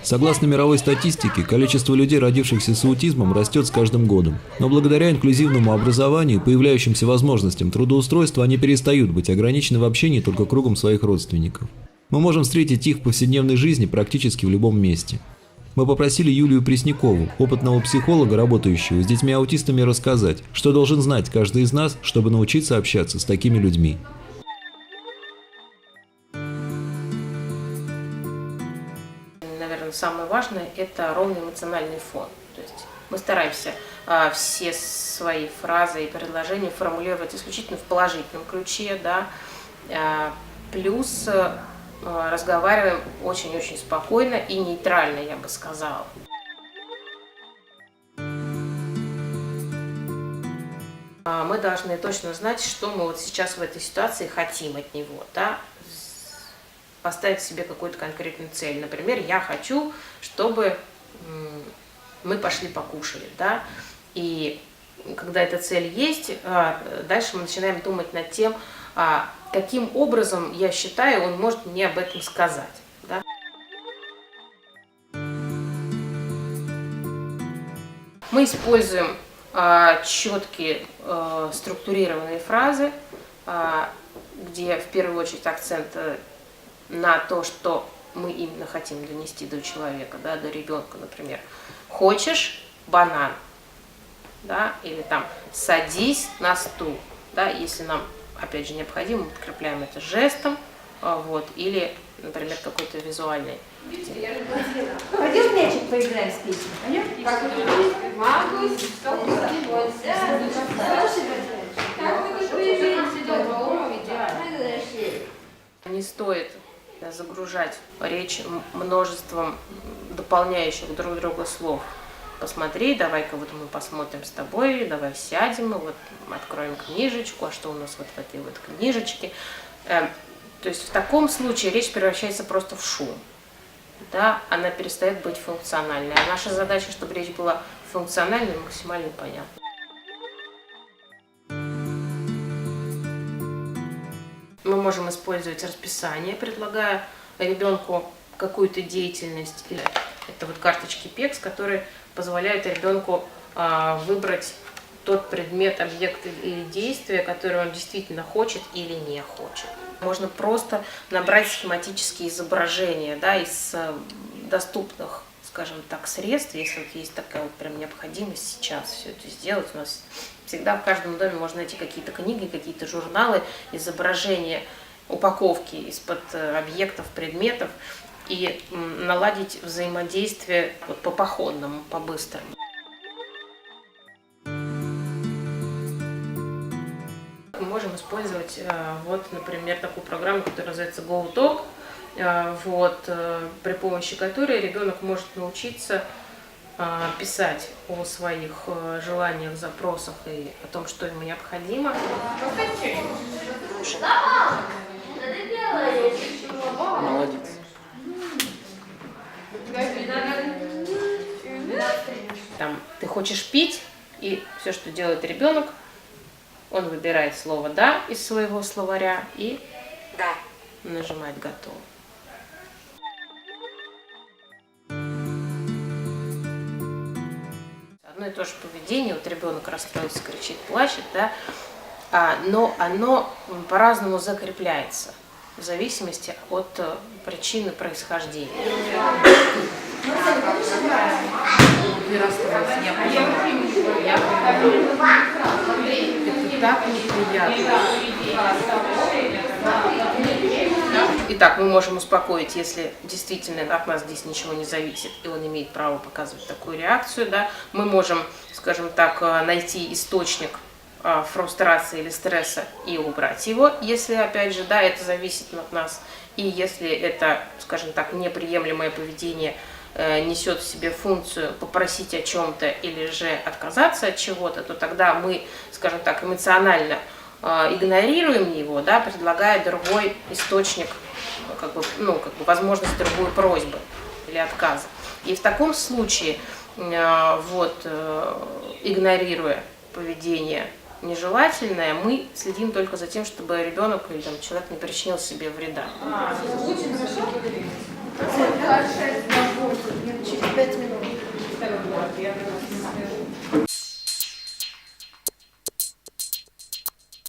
Согласно мировой статистике, количество людей, родившихся с аутизмом, растет с каждым годом. Но благодаря инклюзивному образованию и появляющимся возможностям трудоустройства они перестают быть ограничены в общении только кругом своих родственников. Мы можем встретить их в повседневной жизни практически в любом месте. Мы попросили Юлию Преснякову, опытного психолога, работающего с детьми-аутистами, рассказать, что должен знать каждый из нас, чтобы научиться общаться с такими людьми. Наверное, самое важное – это ровный эмоциональный фон. То есть мы стараемся все свои фразы и предложения формулировать исключительно в положительном ключе, да, плюс разговариваем очень-очень спокойно и нейтрально, я бы сказала. Мы должны точно знать, что мы вот сейчас в этой ситуации хотим от него, да? Поставить себе какую-то конкретную цель. Например, я хочу, чтобы мы пошли покушали, да? И когда эта цель есть, дальше мы начинаем думать над тем, каким образом, я считаю, он может мне об этом сказать. Да? Мы используем четкие структурированные фразы, где в первую очередь акцент на то, что мы именно хотим донести до человека, да, до ребенка, например. Хочешь банан? Да? Или там садись на стул. Да? Если нам, опять же, необходимо, мы подкрепляем это жестом, вот, или, например, какой-то визуальной. Пойдем мячик поиграем с Петей? Не стоит загружать речь множеством дополняющих друг друга слов. Посмотри, давай-ка вот мы посмотрим с тобой, давай сядем, мы вот откроем книжечку, а что у нас вот в этой вот книжечке. То есть в таком случае речь превращается просто в шум. Да, она перестает быть функциональной. А наша задача, чтобы речь была функциональной и максимально понятной. Мы можем использовать расписание, предлагая ребенку какую-то деятельность. Это вот карточки ПЕКС, которые позволяют ребенку выбрать тот предмет, объект или действие, который он действительно хочет или не хочет. Можно просто набрать схематические изображения, да, из доступных, скажем так, средств, если вот есть такая вот прям необходимость сейчас все это сделать. У нас всегда в каждом доме можно найти какие-то книги, какие-то журналы, изображения, упаковки из-под объектов, предметов и наладить взаимодействие вот по походному, по-быстрому. Мы можем использовать, вот, например, такую программу, которая называется GoTalk, вот, при помощи которой ребенок может научиться писать о своих желаниях, запросах и о том, что ему необходимо. Молодец. Там, ты хочешь пить, и все, что делает ребенок, он выбирает слово «да» из своего словаря и Да. нажимает «готово». Одно и то же поведение, вот ребенок расстроится, кричит, плачет, да, но оно по-разному закрепляется в зависимости от причины происхождения. Это так неприятно. Итак, мы можем успокоить, если действительно от нас здесь ничего не зависит, и он имеет право показывать такую реакцию. Да? Мы можем, скажем так, найти источник фрустрации или стресса и убрать его, если, опять же, да, это зависит от нас. И если это, скажем так, неприемлемое поведение несет в себе функцию попросить о чем-то или же отказаться от чего-то, то тогда мы, скажем так, эмоционально игнорируем его, да, предлагая другой источник, возможность другой просьбы или отказа. И в таком случае, игнорируя поведение нежелательное, мы следим только за тем, чтобы ребенок или человек не причинил себе вреда. Очень хорошо. написать.